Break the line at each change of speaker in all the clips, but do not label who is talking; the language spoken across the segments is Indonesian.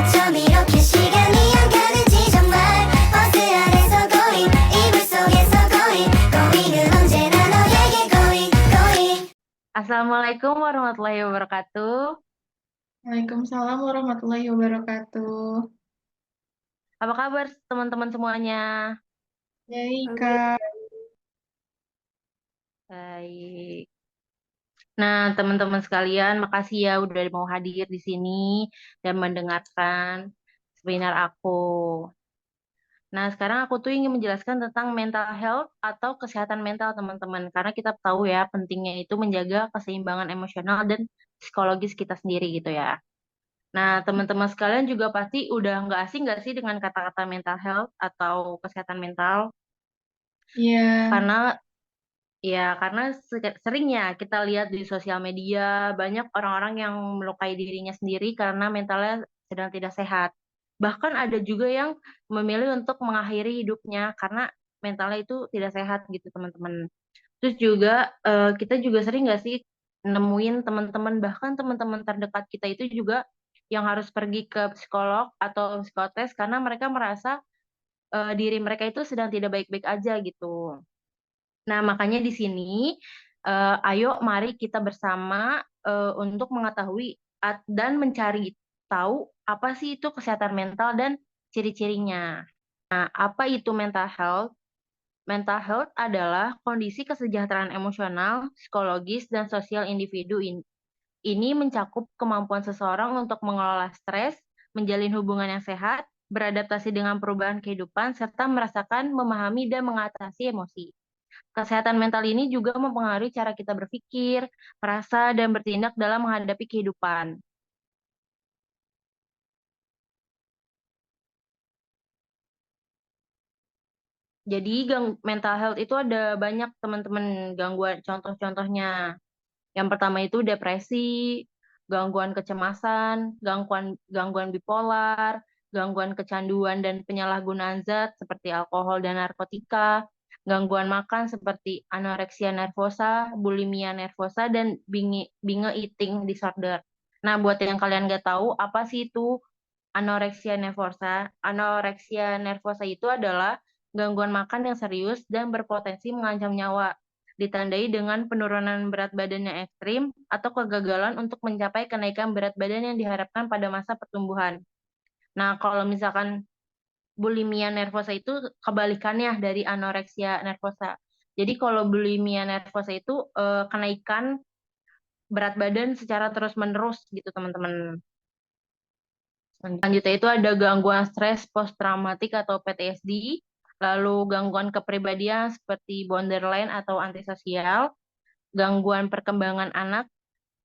어쩜 이렇게 시간이 안 가는지 정말 버스 안에서 고잉 이불 속에서 고잉은 언제나 너에게 고잉.
Assalamualaikum warahmatullahi wabarakatuh.
Waalaikumsalam warahmatullahi wabarakatuh.
Apa kabar teman-teman semuanya?
Baik, Kak.
Baik. Nah, teman-teman sekalian, makasih ya udah mau hadir di sini dan mendengarkan seminar aku. Nah, sekarang aku tuh ingin menjelaskan tentang mental health atau kesehatan mental teman-teman. Karena kita tahu ya pentingnya itu menjaga keseimbangan emosional dan psikologis kita sendiri gitu ya. Nah, teman-teman sekalian juga pasti udah nggak asing nggak sih dengan kata-kata mental health atau kesehatan mental?
Iya,
Karena karena seringnya kita lihat di sosial media banyak orang-orang yang melukai dirinya sendiri karena mentalnya sedang tidak sehat. Bahkan ada juga yang memilih untuk mengakhiri hidupnya karena mentalnya itu tidak sehat gitu teman-teman. Terus juga kita juga sering nggak sih nemuin teman-teman bahkan teman-teman terdekat kita itu juga yang harus pergi ke psikolog atau psikotes karena mereka merasa diri mereka itu sedang tidak baik-baik aja gitu. Nah, makanya di sini, ayo mari kita bersama untuk mengetahui dan mencari tahu apa sih itu kesehatan mental dan ciri-cirinya. Nah, apa itu mental health? Mental health adalah kondisi kesejahteraan emosional, psikologis, dan sosial individu. Ini mencakup kemampuan seseorang untuk mengelola stres, menjalin hubungan yang sehat, beradaptasi dengan perubahan kehidupan, serta merasakan, memahami, dan mengatasi emosi. Kesehatan mental ini juga mempengaruhi cara kita berpikir, merasa, dan bertindak dalam menghadapi kehidupan. Jadi mental health itu ada banyak teman-teman gangguan contoh-contohnya. Yang pertama itu depresi, gangguan kecemasan, gangguan gangguan bipolar, gangguan kecanduan dan penyalahgunaan zat seperti alkohol dan narkotika, gangguan makan seperti anoreksia nervosa, bulimia nervosa, dan binge eating disorder. Nah, buat yang kalian nggak tahu, apa sih itu anoreksia nervosa? Anoreksia nervosa itu adalah gangguan makan yang serius dan berpotensi mengancam nyawa, ditandai dengan penurunan berat badan yang ekstrim atau kegagalan untuk mencapai kenaikan berat badan yang diharapkan pada masa pertumbuhan. Nah, kalau misalkan bulimia nervosa itu kebalikannya dari anoreksia nervosa. Jadi kalau bulimia nervosa itu kenaikan berat badan secara terus-menerus gitu, teman-teman. Selanjutnya itu ada gangguan stres post-traumatik atau PTSD, lalu gangguan kepribadian seperti borderline atau antisosial, gangguan perkembangan anak,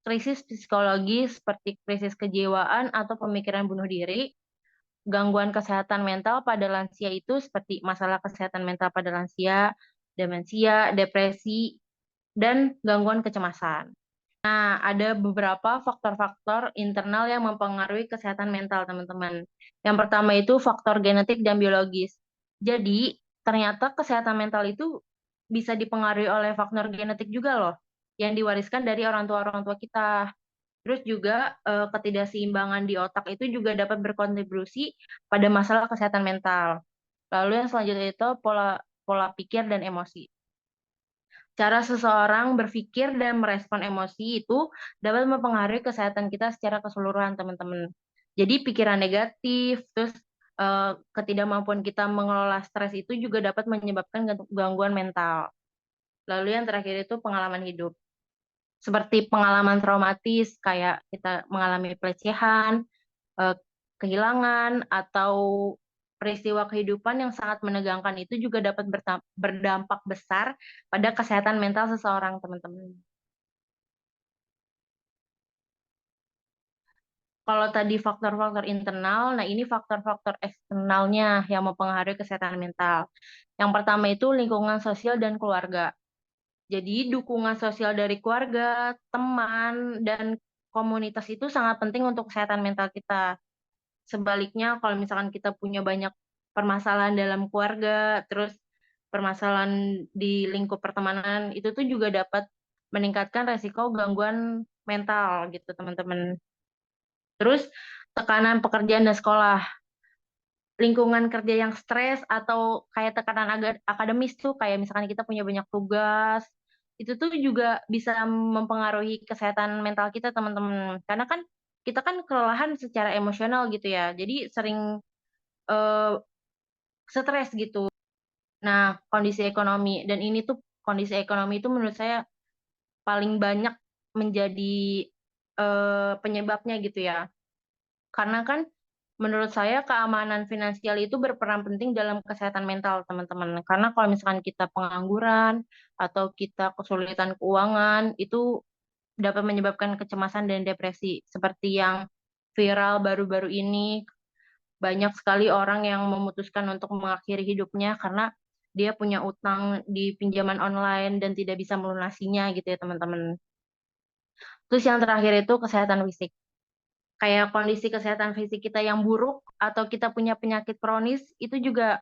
krisis psikologis seperti krisis kejiwaan atau pemikiran bunuh diri, gangguan kesehatan mental pada lansia itu seperti masalah kesehatan mental pada lansia, demensia, depresi, dan gangguan kecemasan. Nah, ada beberapa faktor-faktor internal yang mempengaruhi kesehatan mental, teman-teman. Yang pertama itu faktor genetik dan biologis. Jadi, ternyata kesehatan mental itu bisa dipengaruhi oleh faktor genetik juga loh, yang diwariskan dari orang tua kita. Terus juga ketidakseimbangan di otak itu juga dapat berkontribusi pada masalah kesehatan mental. Lalu yang selanjutnya itu pola pola pikir dan emosi. Cara seseorang berpikir dan merespon emosi itu dapat mempengaruhi kesehatan kita secara keseluruhan, teman-teman. Jadi pikiran negatif, terus ketidakmampuan kita mengelola stres itu juga dapat menyebabkan gangguan mental. Lalu yang terakhir itu pengalaman hidup. Seperti pengalaman traumatis, kayak kita mengalami pelecehan, eh, kehilangan, atau peristiwa kehidupan yang sangat menegangkan itu juga dapat berdampak besar pada kesehatan mental seseorang, teman-teman. Kalau tadi faktor-faktor internal, nah ini faktor-faktor eksternalnya yang mempengaruhi kesehatan mental. Yang pertama itu lingkungan sosial dan keluarga. Jadi dukungan sosial dari keluarga, teman, dan komunitas itu sangat penting untuk kesehatan mental kita. Sebaliknya, kalau misalkan kita punya banyak permasalahan dalam keluarga, terus permasalahan di lingkup pertemanan, itu tuh juga dapat meningkatkan resiko gangguan mental gitu, teman-teman. Terus tekanan pekerjaan dan sekolah, lingkungan kerja yang stres atau kayak tekanan akademis tuh kayak misalkan kita punya banyak tugas, itu tuh juga bisa mempengaruhi kesehatan mental kita teman-teman. Karena kan kita kan kelelahan secara emosional gitu ya, jadi sering eh, stres gitu. Nah, kondisi ekonomi dan ini tuh kondisi ekonomi itu menurut saya paling banyak menjadi penyebabnya gitu ya. Karena kan menurut saya keamanan finansial itu berperan penting dalam kesehatan mental teman-teman. Karena kalau misalkan kita pengangguran atau kita kesulitan keuangan itu dapat menyebabkan kecemasan dan depresi. Seperti yang viral baru-baru ini, banyak sekali orang yang memutuskan untuk mengakhiri hidupnya karena dia punya utang di pinjaman online dan tidak bisa melunasinya gitu ya teman-teman. Terus yang terakhir itu kesehatan fisik. Kayak kondisi kesehatan fisik kita yang buruk atau kita punya penyakit kronis itu juga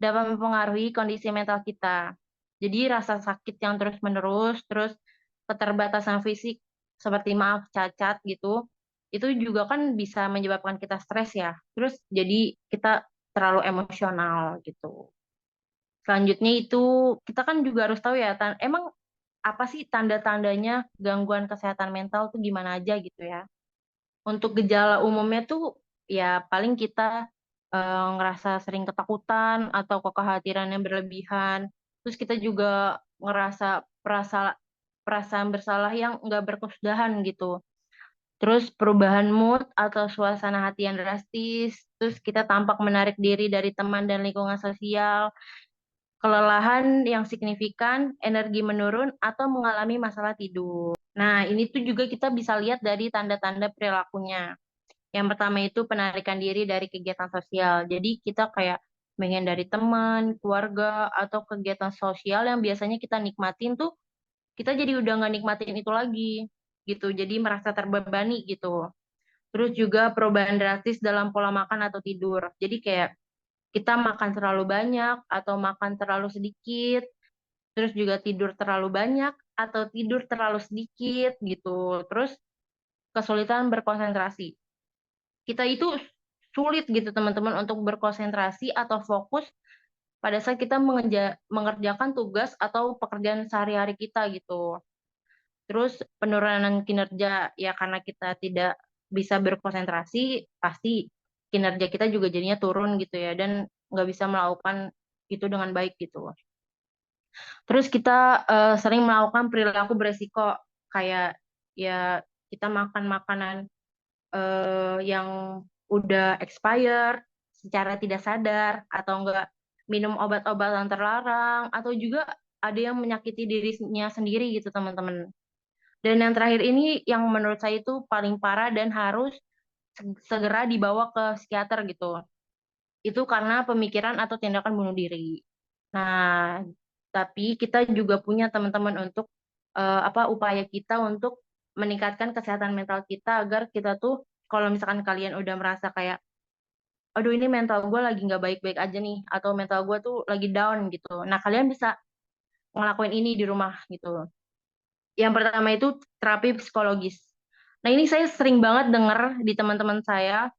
dapat mempengaruhi kondisi mental kita. Jadi rasa sakit yang terus-menerus, terus keterbatasan fisik seperti maaf cacat gitu, itu juga kan bisa menyebabkan kita stres ya. Terus jadi kita terlalu emosional gitu. Selanjutnya itu kita kan juga harus tahu ya, emang apa sih tanda-tandanya gangguan kesehatan mental tuh gimana aja gitu ya. Untuk gejala umumnya tuh ya paling kita ngerasa sering ketakutan atau kekhawatiran yang berlebihan. Terus kita juga ngerasa perasaan bersalah yang nggak berkesudahan gitu. Terus perubahan mood atau suasana hati yang drastis. Terus kita tampak menarik diri dari teman dan lingkungan sosial. Kelelahan yang signifikan, energi menurun, atau mengalami masalah tidur. Nah, ini tuh juga kita bisa lihat dari tanda-tanda perilakunya. Yang pertama itu penarikan diri dari kegiatan sosial. Jadi kita kayak menghindari teman, keluarga, atau kegiatan sosial yang biasanya kita nikmatin tuh, kita jadi udah nggak nikmatin itu lagi, gitu. Jadi merasa terbebani gitu. Terus juga perubahan drastis dalam pola makan atau tidur. Jadi kayak kita makan terlalu banyak atau makan terlalu sedikit, terus juga tidur terlalu banyak atau tidur terlalu sedikit gitu. Terus kesulitan berkonsentrasi. Kita itu sulit gitu teman-teman untuk berkonsentrasi atau fokus pada saat kita mengerjakan tugas atau pekerjaan sehari-hari kita gitu. Terus penurunan kinerja ya karena kita tidak bisa berkonsentrasi, pasti kinerja kita juga jadinya turun gitu ya dan nggak bisa melakukan itu dengan baik gitu. Terus kita sering melakukan perilaku beresiko kayak ya kita makan makanan yang udah expired secara tidak sadar atau enggak minum obat-obatan terlarang atau juga ada yang menyakiti dirinya sendiri gitu teman-teman. Dan yang terakhir ini yang menurut saya itu paling parah dan harus segera dibawa ke psikiater gitu. Itu karena pemikiran atau tindakan bunuh diri. Nah, tapi kita juga punya teman-teman untuk upaya kita untuk meningkatkan kesehatan mental kita agar kita tuh kalau misalkan kalian udah merasa kayak aduh ini mental gue lagi nggak baik-baik aja nih atau mental gue tuh lagi down gitu. Nah, kalian bisa ngelakuin ini di rumah gitu. Yang pertama itu terapi psikologis. Nah, ini saya sering banget dengar di teman-teman saya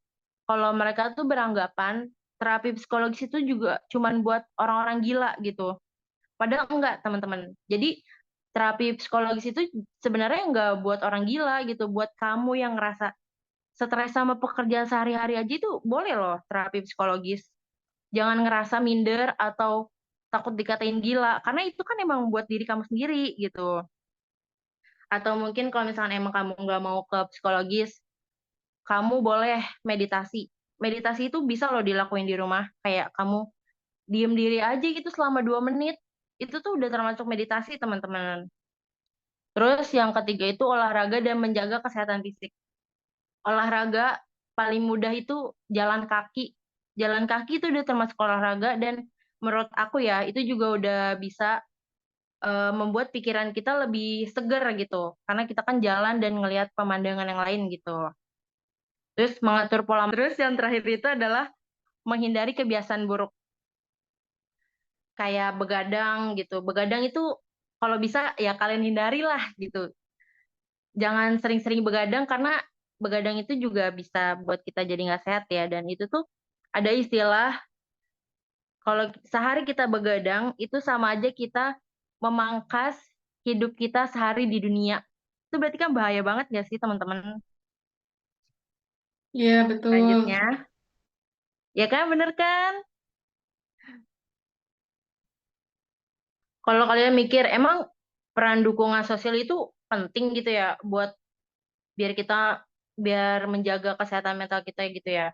kalau mereka tuh beranggapan terapi psikologis itu juga cuman buat orang-orang gila gitu. Padahal enggak, teman-teman. Jadi terapi psikologis itu sebenarnya enggak buat orang gila gitu, buat kamu yang ngerasa stres sama pekerjaan sehari-hari aja itu boleh loh terapi psikologis. Jangan ngerasa minder atau takut dikatain gila, karena itu kan emang buat diri kamu sendiri gitu. Atau mungkin kalau misalnya emang kamu nggak mau ke psikologis, kamu boleh meditasi. Meditasi itu bisa loh dilakuin di rumah. Kayak kamu diem diri aja gitu selama 2 menit. Itu tuh udah termasuk meditasi, teman-teman. Terus yang ketiga itu olahraga dan menjaga kesehatan fisik. Olahraga paling mudah itu jalan kaki. Jalan kaki itu udah termasuk olahraga dan menurut aku ya itu juga udah bisa membuat pikiran kita lebih seger gitu. Karena kita kan jalan dan ngelihat pemandangan yang lain gitu. Terus mengatur pola. Terus yang terakhir itu adalah menghindari kebiasaan buruk kayak begadang gitu. Begadang itu kalau bisa ya kalian hindari lah gitu. Jangan sering-sering begadang karena begadang itu juga bisa buat kita jadi nggak sehat ya. Dan itu tuh ada istilah, kalau sehari kita begadang itu sama aja kita memangkas hidup kita sehari di dunia. Itu berarti kan bahaya banget gak sih teman-teman?
Iya, betul.
Selanjutnya, ya kan bener kan? Kalau kalian mikir emang peran dukungan sosial itu penting gitu ya buat biar kita biar menjaga kesehatan mental kita gitu ya.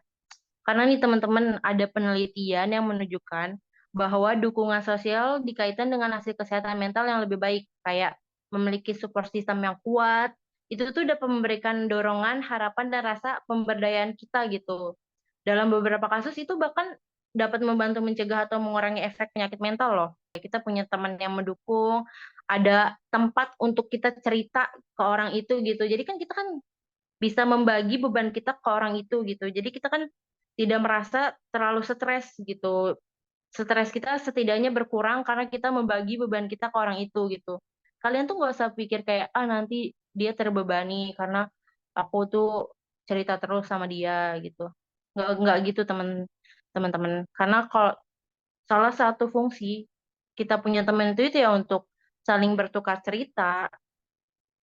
Karena nih teman-teman ada penelitian yang menunjukkan bahwa dukungan sosial dikaitkan dengan hasil kesehatan mental yang lebih baik, kayak memiliki support system yang kuat. Itu tuh dapat memberikan dorongan, harapan dan rasa pemberdayaan kita gitu. Dalam beberapa kasus itu bahkan dapat membantu mencegah atau mengurangi efek penyakit mental loh. Kita punya teman yang mendukung, ada tempat untuk kita cerita ke orang itu gitu. Jadi kan kita kan bisa membagi beban kita ke orang itu gitu. Jadi kita kan tidak merasa terlalu stres gitu. Stres kita setidaknya berkurang karena kita membagi beban kita ke orang itu gitu. Kalian tuh nggak usah pikir kayak ah nanti dia terbebani karena aku tuh cerita terus sama dia gitu. Nggak gitu teman-teman. Karena kalau salah satu fungsi kita punya teman itu ya untuk saling bertukar cerita.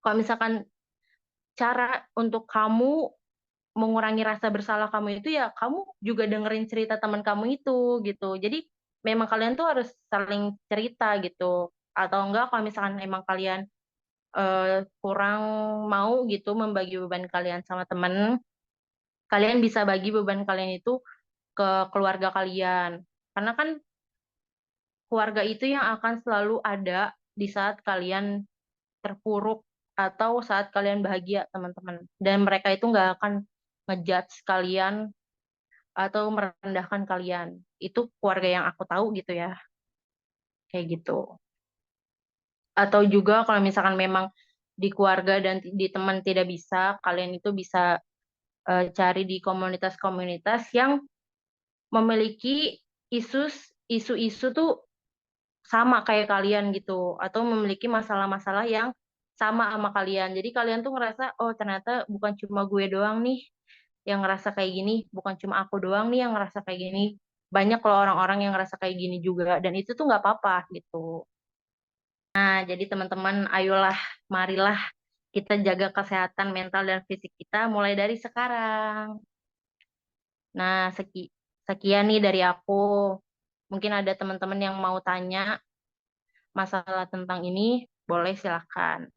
Kalau misalkan cara untuk kamu mengurangi rasa bersalah kamu itu ya kamu juga dengerin cerita teman kamu itu gitu. Jadi memang kalian tuh harus saling cerita gitu. Atau enggak kalau misalkan emang kalian kurang mau gitu membagi beban kalian sama temen, kalian bisa bagi beban kalian itu ke keluarga kalian. Karena kan keluarga itu yang akan selalu ada di saat kalian terpuruk atau saat kalian bahagia, teman-teman. Dan mereka itu nggak akan ngejudge kalian atau merendahkan kalian. Itu keluarga yang aku tahu gitu ya, kayak gitu. Atau juga kalau misalkan memang di keluarga dan di teman tidak bisa, kalian itu bisa cari di komunitas-komunitas yang memiliki isu-isu tuh sama kayak kalian gitu, atau memiliki masalah-masalah yang sama sama kalian. Jadi kalian tuh ngerasa, oh ternyata bukan cuma gue doang nih yang ngerasa kayak gini, bukan cuma aku doang nih yang ngerasa kayak gini. Banyak loh orang-orang yang ngerasa kayak gini juga, dan itu tuh nggak apa-apa gitu. Nah, jadi teman-teman, ayolah, marilah kita jaga kesehatan mental dan fisik kita mulai dari sekarang. Nah, sekian nih dari aku. Mungkin ada teman-teman yang mau tanya masalah tentang ini, boleh silakan.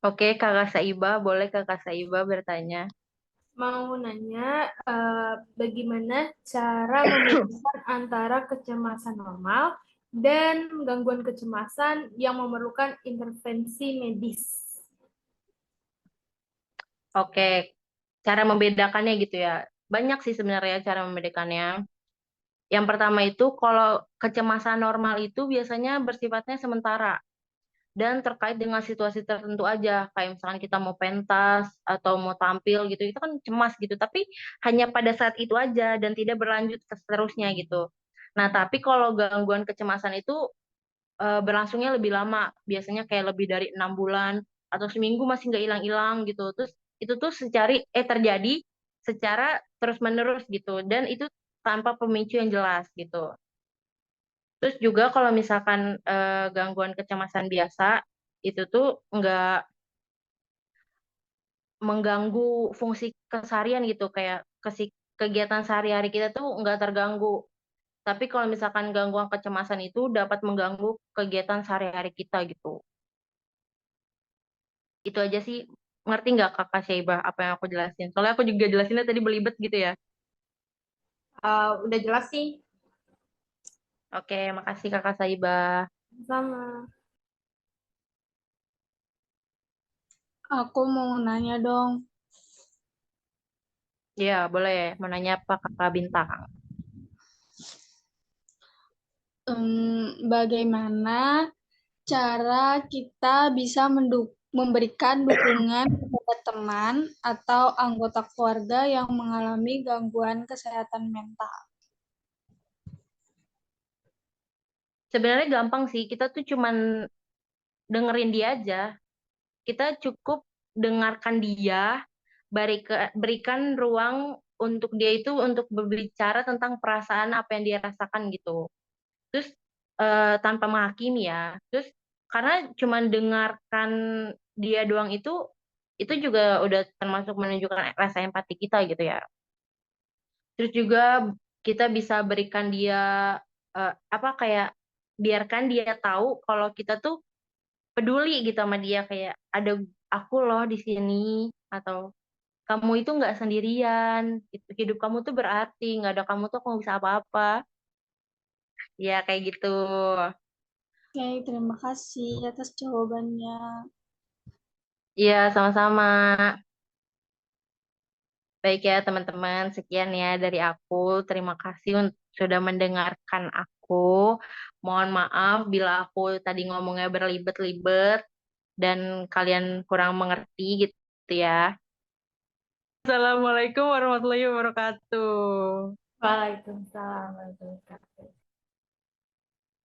Oke, Kakak Saiba, boleh Kakak Saiba bertanya.
Mau nanya, bagaimana cara membedakan antara kecemasan normal dan gangguan kecemasan yang memerlukan intervensi medis?
Oke, cara membedakannya gitu ya. Banyak sih sebenarnya cara membedakannya. Yang pertama itu kalau kecemasan normal itu biasanya bersifatnya sementara dan terkait dengan situasi tertentu aja. Kayak misalkan kita mau pentas atau mau tampil gitu, itu kan cemas gitu. Tapi hanya pada saat itu aja dan tidak berlanjut ke seterusnya gitu. Nah, tapi kalau gangguan kecemasan itu berlangsungnya lebih lama. Biasanya kayak lebih dari 6 bulan atau seminggu masih nggak hilang-hilang gitu. Terus itu tuh terjadi secara terus-menerus gitu. Dan itu tanpa pemicu yang jelas gitu. Terus juga kalau misalkan gangguan kecemasan biasa itu tuh nggak mengganggu fungsi keseharian gitu, kayak kegiatan sehari-hari kita tuh nggak terganggu. Tapi kalau misalkan gangguan kecemasan itu dapat mengganggu kegiatan sehari-hari kita gitu. Itu aja sih. Ngerti nggak Kakak Syaibah apa yang aku jelasin? Soalnya aku juga jelasinnya tadi belibet gitu ya.
Udah jelas sih,
Oke, makasih Kakak Syaibah.
sama.
Aku mau nanya dong,
Ya, boleh. Mau nanya apa Kakak Bintang?
bagaimana cara kita bisa memberikan dukungan kepada teman atau anggota keluarga yang mengalami gangguan kesehatan mental?
Sebenarnya gampang sih. Kita tuh cuman dengerin dia aja. Kita cukup dengarkan dia berikan ruang untuk dia itu untuk berbicara tentang perasaan apa yang dia rasakan gitu. Terus tanpa menghakimi ya. Terus karena cuma dengarkan dia doang itu juga udah termasuk menunjukkan rasa empati kita gitu ya. Terus juga kita bisa berikan dia apa kayak biarkan dia tahu kalau kita tuh peduli gitu sama dia, kayak ada aku loh di sini, atau kamu itu nggak sendirian, hidup kamu tuh berarti, nggak ada kamu tuh aku nggak bisa apa-apa, ya kayak gitu.
Oke, terima kasih atas jawabannya.
Iya, sama-sama. Baik ya teman-teman, sekian ya dari aku. Terima kasih sudah mendengarkan aku. Mohon maaf bila aku tadi ngomongnya berlibet-libet dan kalian kurang mengerti gitu ya. Assalamualaikum warahmatullahi wabarakatuh.
Waalaikumsalam warahmatullahi wabarakatuh.